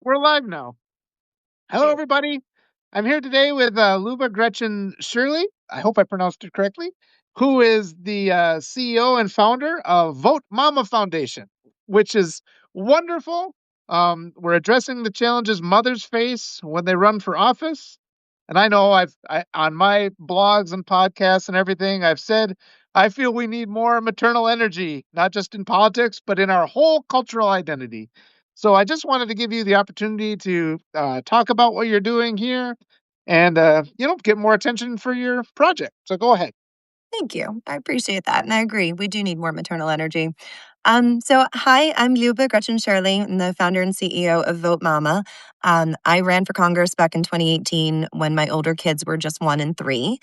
We're live now. Hello, Okay. everybody. I'm here today with Luba Gretchen Shirley. I hope I pronounced it correctly. Who is the CEO and founder of Vote Mama Foundation, which is wonderful. We're addressing the challenges mothers face when they run for office. And I know on my blogs and podcasts and everything, I've said I feel we need more maternal energy, not just in politics, but in our whole cultural identity. So I just wanted to give you the opportunity to talk about what you're doing here and, get more attention for your project. So go ahead. Thank you. I appreciate that. And I agree. We do need more maternal energy. Hi, I'm Luba Gretchen Shirley. I'm the founder and CEO of Vote Mama. I ran for Congress back in 2018 when my older kids were just 1 and 3.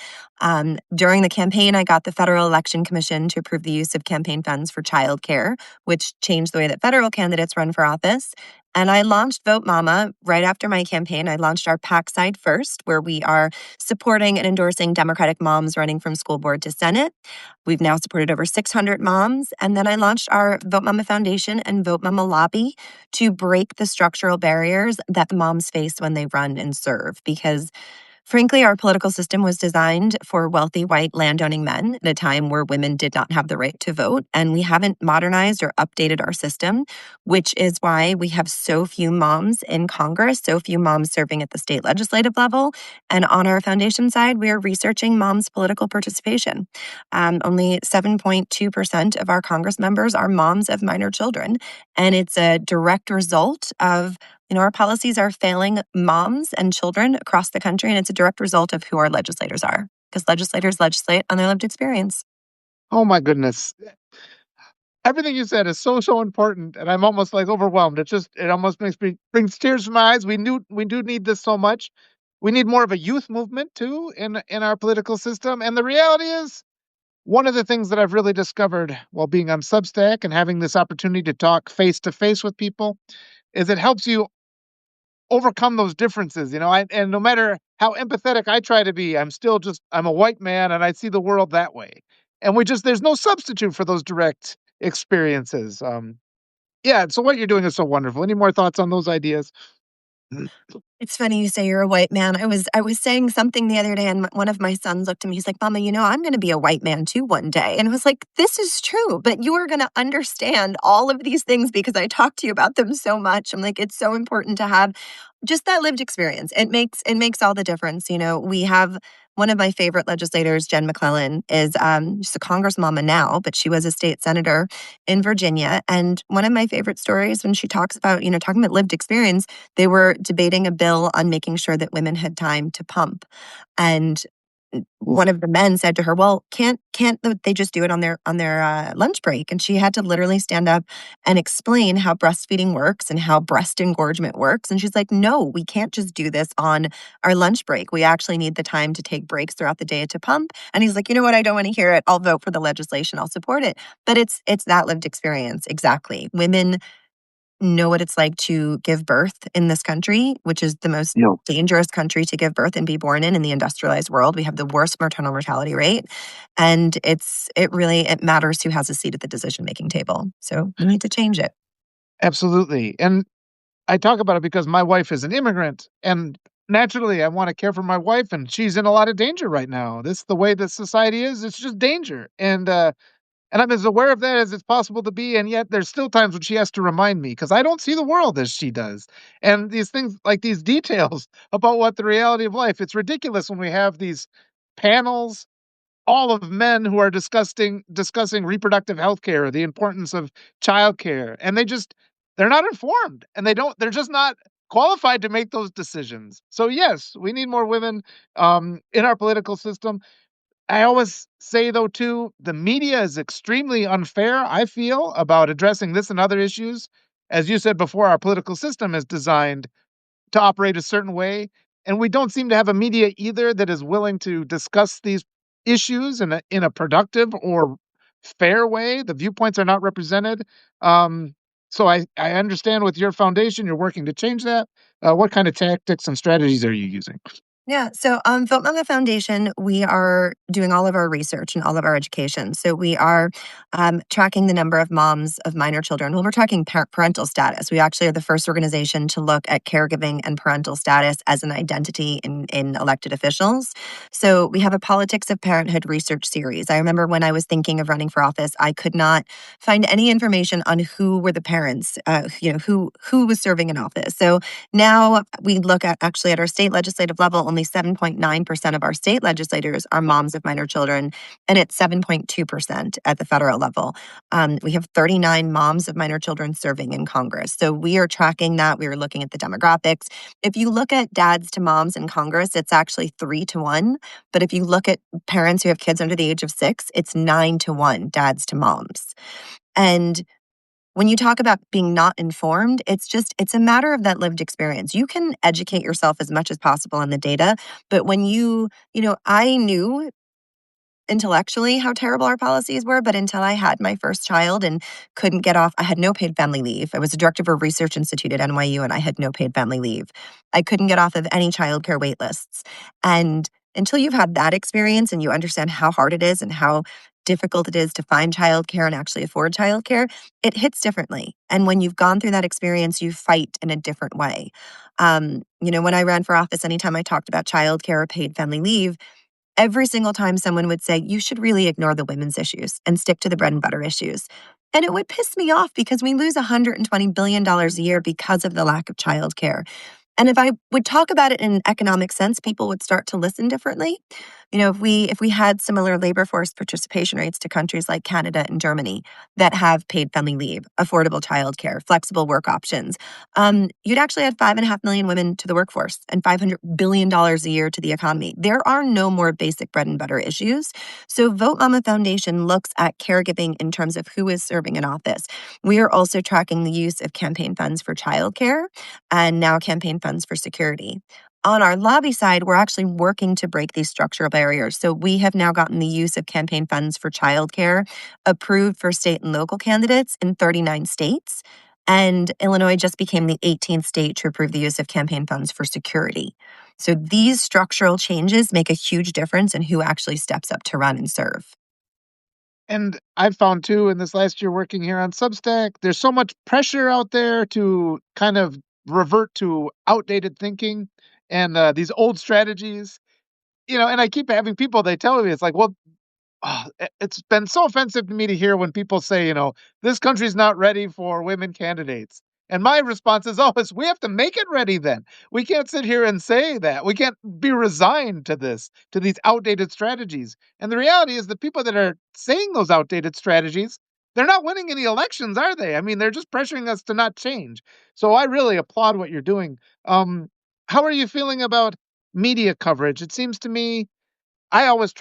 During the campaign, I got the Federal Election Commission to approve the use of campaign funds for childcare, which changed the way that federal candidates run for office. And I launched Vote Mama right after my campaign. I launched our PAC Side First, where we are supporting and endorsing Democratic moms running from school board to Senate. We've now supported over 600 moms. And then I launched our Vote Mama Foundation and Vote Mama Lobby to break the structural barriers that moms face when they run and serve. Because frankly, our political system was designed for wealthy white landowning men at a time where women did not have the right to vote. And we haven't modernized or updated our system, which is why we have so few moms in Congress, so few moms serving at the state legislative level. And on our foundation side, we are researching moms' political participation. Only 7.2% of our Congress members are moms of minor children. And it's a direct result of our policies are failing moms and children across the country, and it's a direct result of who our legislators are, because legislators legislate on their lived experience. Oh, my goodness. Everything you said is so important, and I'm almost like overwhelmed. It almost brings tears to my eyes. We do need this so much. We need more of a youth movement too in our political system. And the reality is, one of the things that I've really discovered while being on Substack and having this opportunity to talk face to face with people is it helps you overcome those differences. And no matter how empathetic I try to be, I'm a white man and I see the world that way. And there's no substitute for those direct experiences. Yeah. So what you're doing is so wonderful. Any more thoughts on those ideas? It's funny you say you're a white man. I was saying something the other day, and one of my sons looked at me. He's like, "Mama, I'm going to be a white man too one day." And I was like, "This is true, but you are going to understand all of these things because I talk to you about them so much." I'm like, it's so important to have just that lived experience. It makes all the difference. We have one of my favorite legislators, Jen McClellan, is she's a congressmama now, but she was a state senator in Virginia. And one of my favorite stories when she talks about talking about lived experience, they were debating a bill on making sure that women had time to pump. And one of the men said to her, "Well, can't they just do it on their lunch break?" And she had to literally stand up and explain how breastfeeding works and how breast engorgement works. And she's like, "No, we can't just do this on our lunch break. We actually need the time to take breaks throughout the day to pump." And he's like, "You know what? I don't want to hear it. I'll vote for the legislation. I'll support it." But it's that lived experience exactly. Women know what it's like to give birth in this country, which is the most Yeah. dangerous country to give birth and be born in the industrialized world. We have the worst maternal mortality rate. And it matters who has a seat at the decision making table. So we need to change it. Absolutely. And I talk about it because my wife is an immigrant, and naturally I want to care for my wife, and she's in a lot of danger right now. This the way that society is, it's just danger. And I'm as aware of that as it's possible to be, and yet there's still times when she has to remind me because I don't see the world as she does. And these things like these details about what the reality of life, it's ridiculous when we have these panels all of men who are discussing reproductive health care, the importance of childcare, and they're not informed and they're just not qualified to make those decisions. So yes, we need more women in our political system. I always say though too, the media is extremely unfair, I feel, about addressing this and other issues. As you said before, our political system is designed to operate a certain way, and we don't seem to have a media either that is willing to discuss these issues in a productive or fair way. The viewpoints are not represented. Um, so I understand with your foundation, you're working to change that. What kind of tactics and strategies are you using? Yeah. So, Vote Mama Foundation, we are doing all of our research and all of our education. So, we are tracking the number of moms of minor children. Well, we're tracking parental status. We actually are the first organization to look at caregiving and parental status as an identity in elected officials. So, we have a Politics of Parenthood research series. I remember when I was thinking of running for office, I could not find any information on who were the parents, who was serving in office. So, now we look at actually at our state legislative level, only 7.9% of our state legislators are moms of minor children, and it's 7.2% at the federal level. We have 39 moms of minor children serving in Congress. So we are tracking that. We are looking at the demographics. If you look at dads to moms in Congress, it's actually 3 to 1. But if you look at parents who have kids under the age of 6, it's 9 to 1 dads to moms. And when you talk about being not informed, it's a matter of that lived experience. You can educate yourself as much as possible on the data, but when I knew intellectually how terrible our policies were, but until I had my first child and couldn't get off, I had no paid family leave. I was a director of a research institute at NYU and I had no paid family leave. I couldn't get off of any childcare wait lists. And until you've had that experience and you understand how hard it is and how difficult it is to find childcare and actually afford childcare, it hits differently. And when you've gone through that experience, you fight in a different way. When I ran for office, anytime I talked about childcare or paid family leave, every single time someone would say, you should really ignore the women's issues and stick to the bread and butter issues. And it would piss me off because we lose $120 billion a year because of the lack of childcare. And if I would talk about it in an economic sense, people would start to listen differently. If we had similar labor force participation rates to countries like Canada and Germany that have paid family leave, affordable childcare, flexible work options, you'd actually add 5.5 million women to the workforce and $500 billion a year to the economy. There are no more basic bread and butter issues. So Vote Mama Foundation looks at caregiving in terms of who is serving in office. We are also tracking the use of campaign funds for childcare and now campaign funds for security. On our lobby side, we're actually working to break these structural barriers. So we have now gotten the use of campaign funds for childcare approved for state and local candidates in 39 states. And Illinois just became the 18th state to approve the use of campaign funds for security. So these structural changes make a huge difference in who actually steps up to run and serve. And I've found too in this last year working here on Substack, there's so much pressure out there to kind of revert to outdated thinking and these old strategies. And I keep having people, they tell me, it's like, well, it's been so offensive to me to hear when people say, "This country's not ready for women candidates." And my response is always, "We have to make it ready then. We can't sit here and say that. We can't be resigned to this, to these outdated strategies." And the reality is the people that are saying those outdated strategies, they're not winning any elections, are they? I mean, they're just pressuring us to not change. So I really applaud what you're doing. How are you feeling about media coverage? It seems to me I always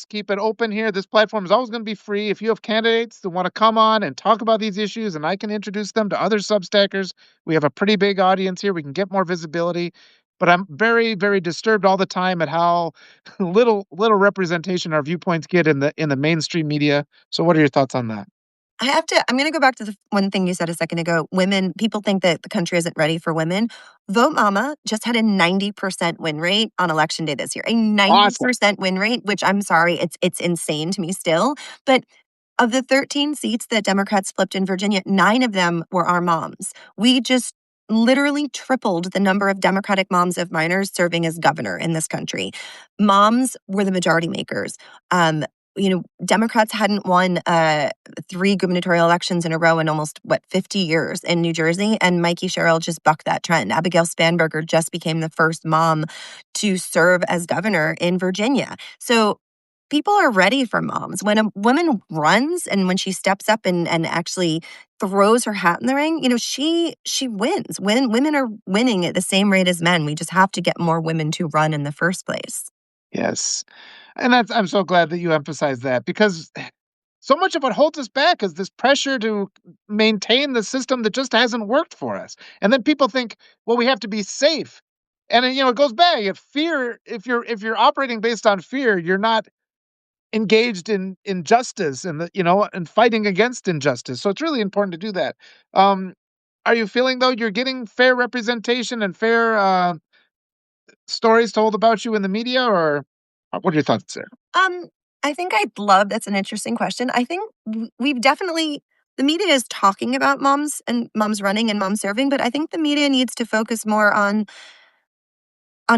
keep it open here. This platform is always gonna be free. If you have candidates that wanna come on and talk about these issues and I can introduce them to other Substackers, we have a pretty big audience here. We can get more visibility. But I'm very, very disturbed all the time at how little representation our viewpoints get in the mainstream media. So what are your thoughts on that? I'm going to go back to the one thing you said a second ago. Women, people think that the country isn't ready for women. Vote Mama just had a 90% win rate on election day this year. A Awesome. 90% win rate, which I'm sorry, it's insane to me still. But of the 13 seats that Democrats flipped in Virginia, 9 of them were our moms. We just literally tripled the number of Democratic moms of minors serving as governor in this country. Moms were the majority makers. Democrats hadn't won 3 gubernatorial elections in a row in almost 50 years in New Jersey, and Mikey Sherrill just bucked that trend. Abigail Spanberger just became the first mom to serve as governor in Virginia. So people are ready for moms. When a woman runs and when she steps up and actually throws her hat in the ring, she wins. When women are winning at the same rate as men, we just have to get more women to run in the first place. Yes. And I'm so glad that you emphasize that because so much of what holds us back is this pressure to maintain the system that just hasn't worked for us. And then people think, well, we have to be safe. And it goes back. If fear, if you're operating based on fear, you're not engaged in injustice and and fighting against injustice. So it's really important to do that. Um, are you feeling though you're getting fair representation and fair stories told about you in the media, or what are your thoughts there? Um, I think I'd love that's an interesting question. I think we've definitely the media is talking about moms and moms running and moms serving, but I think the media needs to focus more on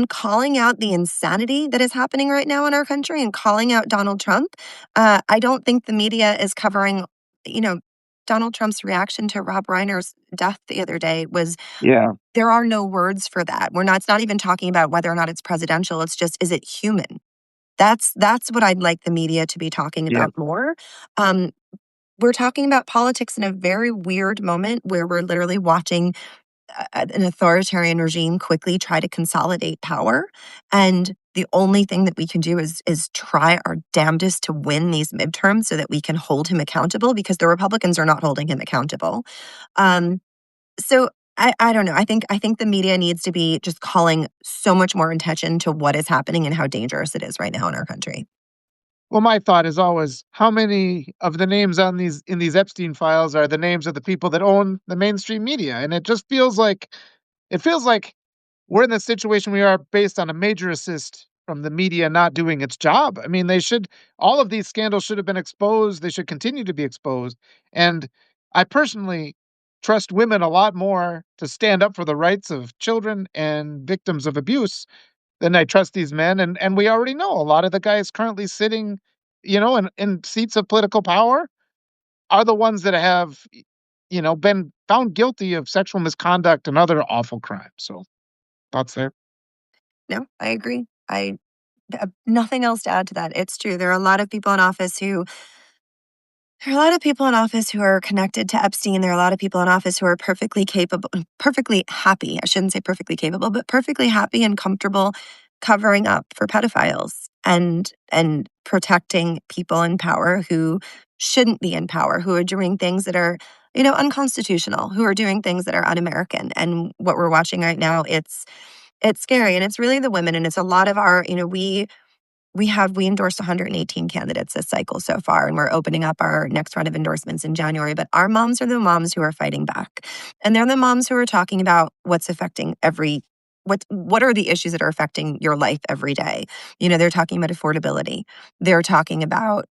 calling out the insanity that is happening right now in our country and calling out Donald Trump. I don't think the media is covering, you know, Donald Trump's reaction to Rob Reiner's death the other day was Yeah, there are no words for that. It's not even talking about whether or not it's presidential. It's just, is it human? That's what I'd like the media to be talking yeah, about more. Um, we're talking about politics in a very weird moment where we're literally watching an authoritarian regime quickly try to consolidate power, and the only thing that we can do is try our damnedest to win these midterms so that we can hold him accountable because the Republicans are not holding him accountable. Um, so I don't know. I think the media needs to be just calling so much more attention to what is happening and how dangerous it is right now in our country. well, my thought is always, how many of the names on these in these Epstein files are the names of the people that own the mainstream media? And it feels like we're in the situation we are based on a major assist from the media not doing its job. I mean, they should all of these scandals should have been exposed. They should continue to be exposed. And I personally trust women a lot more to stand up for the rights of children and victims of abuse than I trust these men. And we already know a lot of the guys currently sitting, in seats of political power are the ones that have, been found guilty of sexual misconduct and other awful crimes. So thoughts there. No, I agree. I nothing else to add to that. It's true. There are a lot of people in office who are connected to Epstein. There are a lot of people in office who are perfectly capable, perfectly happy. I shouldn't say perfectly capable, but perfectly happy and comfortable covering up for pedophiles and protecting people in power who shouldn't be in power, who are doing things that are, unconstitutional, who are doing things that are un-American. And what we're watching right now, it's scary. And it's really the women. And it's a lot of our, we endorsed 118 candidates this cycle so far, and we're opening up our next round of endorsements in January. But our moms are the moms who are fighting back. And they're the moms who are talking about what's affecting what are the issues that are affecting your life every day. They're talking about affordability. They're talking about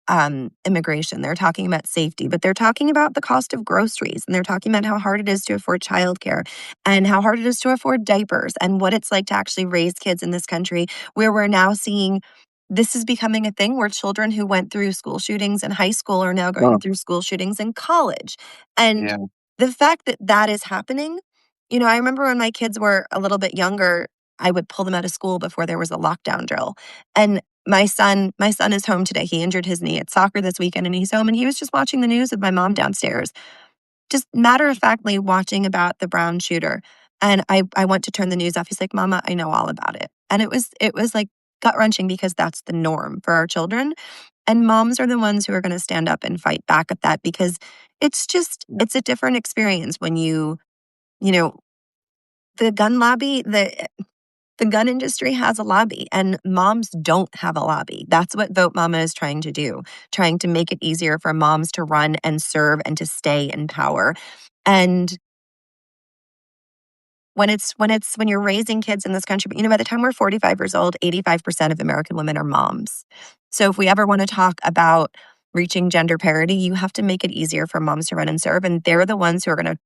immigration. They're talking about safety, but they're talking about the cost of groceries. And they're talking about how hard it is to afford childcare and how hard it is to afford diapers and what it's like to actually raise kids in this country where we're now seeing this is becoming a thing where children who went through school shootings in high school are now going Oh, through school shootings in college. And yeah. the fact that that is happening, I remember when my kids were a little bit younger, I would pull them out of school before there was a lockdown drill. And my son is home today. He injured his knee at soccer this weekend and he's home and he was just watching the news with my mom downstairs. Just matter of factly watching about the Brown shooter. And I went to turn the news off. He's like, "Mama, I know all about it." And it was like gut wrenching because that's the norm for our children. And moms are the ones who are going to stand up and fight back at that because Yeah. it's a different experience when you know, the gun lobby, the gun industry has a lobby and moms don't have a lobby. That's what Vote Mama is trying to do, trying to make it easier for moms to run and serve and to stay in power. And when you're raising kids in this country, but by the time we're 45 years old, 85% of American women are moms. So if we ever want to talk about reaching gender parity, you have to make it easier for moms to run and serve. And they're the ones who are going to,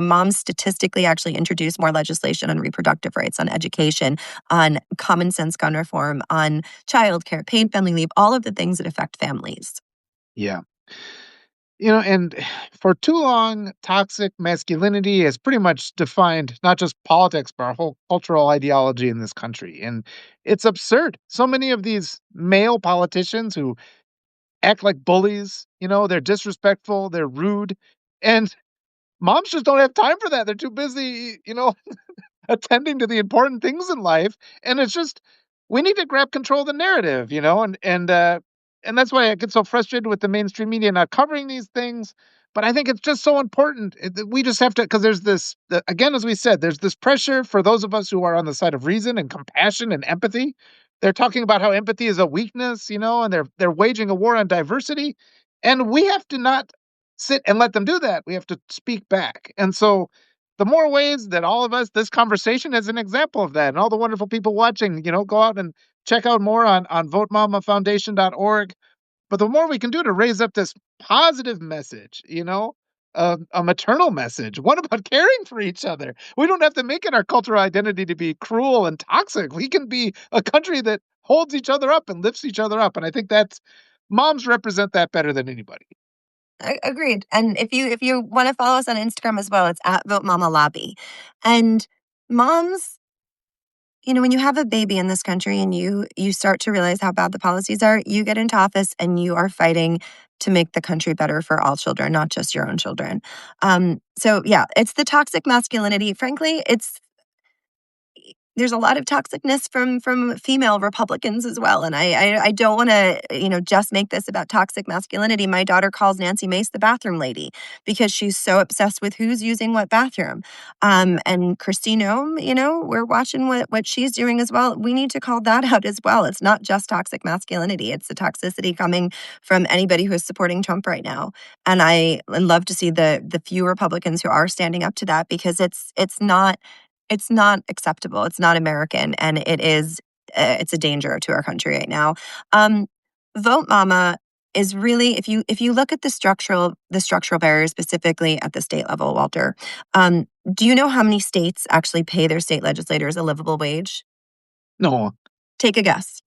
moms statistically actually introduce more legislation on reproductive rights, on education, on common sense gun reform, on childcare, paid family leave, all of the things that affect families. Yeah. And for too long, toxic masculinity has pretty much defined not just politics, but our whole cultural ideology in this country. And it's absurd. So many of these male politicians who act like bullies, they're disrespectful, they're rude. And moms just don't have time for that. They're too busy, attending to the important things in life, and it's just we need to grab control of the narrative, and that's why I get so frustrated with the mainstream media not covering these things. But I think it's just so important that we just have to, because there's again, as we said, there's this pressure for those of us who are on the side of reason and compassion and empathy. They're talking about how empathy is a weakness, and they're waging a war on diversity, and we have to not sit and let them do that. We have to speak back, and so the more ways that all of us, this conversation is an example of that. And all the wonderful people watching, go out and check out more on votemamafoundation.org. But the more we can do to raise up this positive message, a maternal message, one about caring for each other. We don't have to make it our cultural identity to be cruel and toxic. We can be a country that holds each other up and lifts each other up. And I think that's moms represent that better than anybody. Agreed. And if you want to follow us on Instagram as well, it's at Vote Mama Lobby. And moms, when you have a baby in this country and you start to realize how bad the policies are, you get into office and you are fighting to make the country better for all children, not just your own children. So yeah, it's the toxic masculinity. Frankly, there's a lot of toxicness from female Republicans as well, and I don't want to just make this about toxic masculinity. My daughter calls Nancy Mace the bathroom lady because she's so obsessed with who's using what bathroom. And Christine Ohm, we're watching what she's doing as well. We need to call that out as well. It's not just toxic masculinity; it's the toxicity coming from anybody who is supporting Trump right now. And I love to see the few Republicans who are standing up to that because it's not acceptable. It's not American, and it's a danger to our country right now. Um, Vote Mama is really if you look at the structural barriers specifically at the state level, Walter. Do you know how many states actually pay their state legislators a livable wage? No, Take a guess.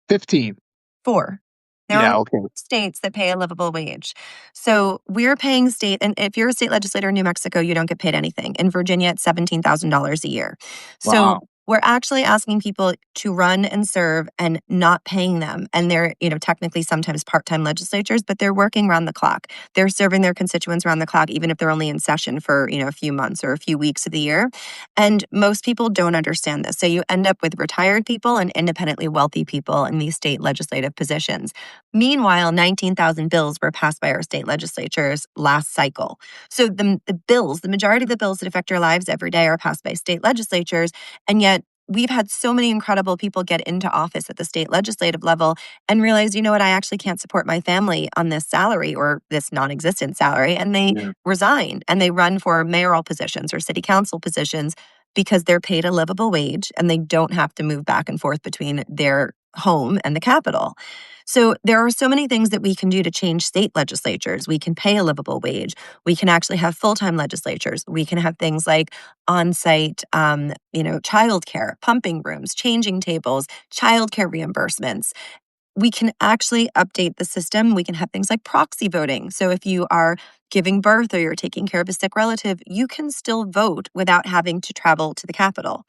15. Four. There are Yeah, okay. states that pay a livable wage. So we're paying and if you're a state legislator in New Mexico, you don't get paid anything. In Virginia, it's $17,000 a year. So Wow. we're actually asking people to run and serve and not paying them. And they're, technically sometimes part-time legislatures, but they're working around the clock. They're serving their constituents around the clock, even if they're only in session for, a few months or a few weeks of the year. And most people don't understand this. So you end up with retired people and independently wealthy people in these state legislative positions. Meanwhile, 19,000 bills were passed by our state legislatures last cycle. So the majority of the bills that affect our lives every day are passed by state legislatures. And yet, we've had so many incredible people get into office at the state legislative level and realize, you know what, I actually can't support my family on this salary or this non existent salary. And they Yeah. resign and they run for mayoral positions or city council positions because they're paid a livable wage and they don't have to move back and forth between their home and the capital. So there are so many things that we can do to change state legislatures. We can pay a livable wage. We can actually have full-time legislatures. We can have things like on-site, childcare, pumping rooms, changing tables, childcare reimbursements. We can actually update the system. We can have things like proxy voting. So if you are giving birth or you're taking care of a sick relative, you can still vote without having to travel to the Capitol.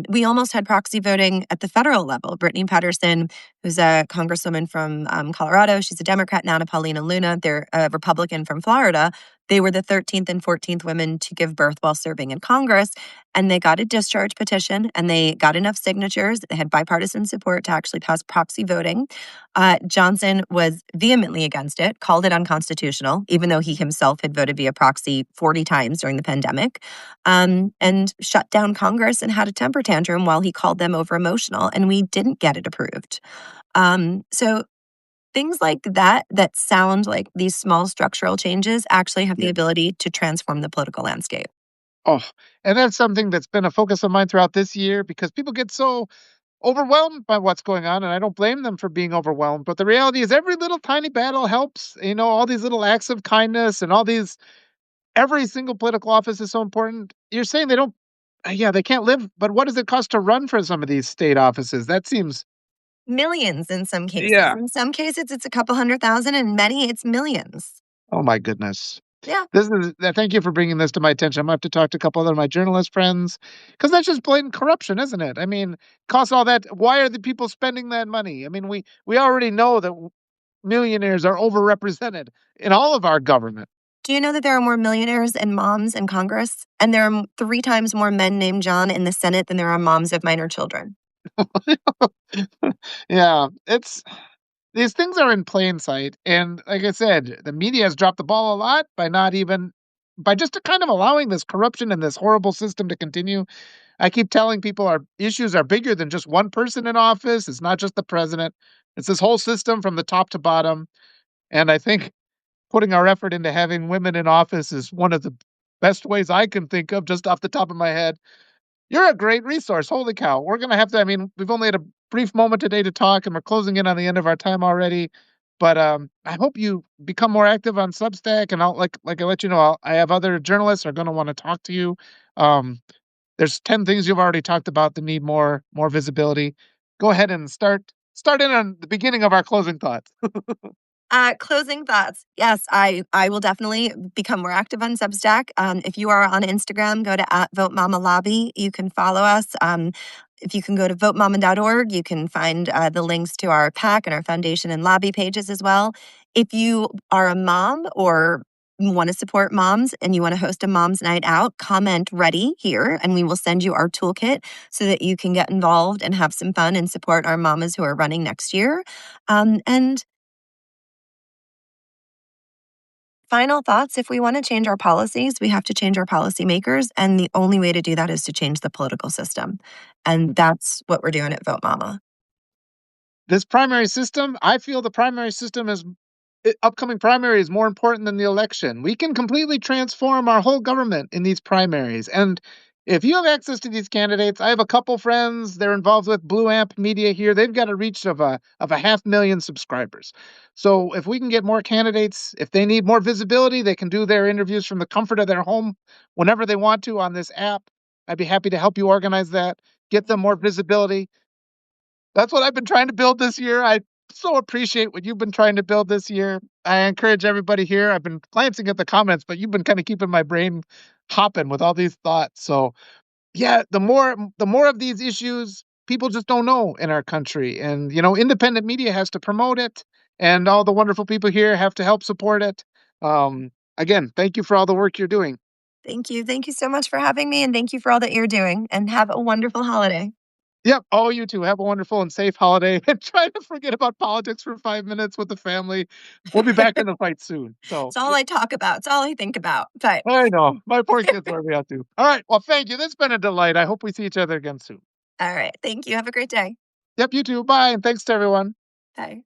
We almost had proxy voting at the federal level. Brittany Patterson, who's a congresswoman from Colorado, she's a Democrat. Nana Paulina Luna, they're a Republican from Florida. They were the 13th and 14th women to give birth while serving in Congress. And they got a discharge petition and they got enough signatures. They had bipartisan support to actually pass proxy voting. Johnson was vehemently against it, called it unconstitutional, even though he himself had voted via proxy 40 times during the pandemic, and shut down Congress and had a temper tantrum while he called them over emotional. And we didn't get it approved. So things like that sound like these small structural changes actually have the Yeah. ability to transform the political landscape. Oh, and that's something that's been a focus of mine throughout this year because people get so overwhelmed by what's going on, and I don't blame them for being overwhelmed. But the reality is, every little tiny battle helps. All these little acts of kindness and every single political office is so important. You're saying they don't, yeah, they can't live, but what does it cost to run for some of these state offices? That seems, Millions in some cases. yeah. In some cases, it's a couple 100,000, and many, it's millions. Oh my goodness. Yeah. Thank you for bringing this to my attention. I'm gonna have to talk to a couple other of my journalist friends because that's just blatant corruption, isn't it? I mean, costs all that. Why are the people spending that money? I mean, we already know that millionaires are overrepresented in all of our government. Do you know that there are more millionaires and moms in Congress? And there are 3 times more men named John in the Senate than there are moms of minor children. Yeah, these things are in plain sight, and like I said, the media has dropped the ball a lot by just kind of allowing this corruption and this horrible system to continue. I keep telling people our issues are bigger than just one person in office. It's not just the president. It's this whole system from the top to bottom. And I think putting our effort into having women in office is one of the best ways I can think of just off the top of my head. You're a great resource. Holy cow. We're gonna have to I mean, we've only had a brief moment today to talk, and we're closing in on the end of our time already. But, I hope you become more active on Substack, and I'll like I let you know, I have other journalists are gonna wanna talk to you. Um, there's 10 things you've already talked about that need more visibility. Go ahead and start in on the beginning of our closing thoughts. Closing thoughts. Yes, I will definitely become more active on Substack. If you are on Instagram, go to at Vote Mama Lobby. You can follow us. If you can go to votemama.org, you can find the links to our PAC and our foundation and lobby pages as well. If you are a mom or want to support moms and you want to host a mom's night out, comment ready here and we will send you our toolkit so that you can get involved and have some fun and support our mamas who are running next year. And final thoughts, if we want to change our policies, we have to change our policymakers. And the only way to do that is to change the political system. And that's what we're doing at Vote Mama. This primary system, I feel the primary system is upcoming primary is more important than the election. We can completely transform our whole government in these primaries. And if you have access to these candidates, I have a couple friends. They're involved with Blue Amp Media here. They've got a reach of a 500,000 subscribers. So if we can get more candidates, if they need more visibility, they can do their interviews from the comfort of their home whenever they want to on this app. I'd be happy to help you organize that, get them more visibility. That's what I've been trying to build this year. I so appreciate what you've been trying to build this year. I encourage everybody here. I've been glancing at the comments, but you've been kind of keeping my brain hopping with all these thoughts. So, yeah, the more of these issues people just don't know in our country, and independent media has to promote it, and all the wonderful people here have to help support it. Again, thank you for all the work you're doing. Thank you. Thank you so much for having me. And thank you for all that you're doing. And have a wonderful holiday. Yep. Oh, you too. Have a wonderful and safe holiday. And try to forget about politics for 5 minutes with the family. We'll be back in the fight soon. So It's all I talk about. It's all I think about. But I know my poor kids wear me out too. All right. Well, thank you. This has been a delight. I hope we see each other again soon. all right. Thank you. Have a great day. Yep. You too. Bye. And thanks to everyone. Bye.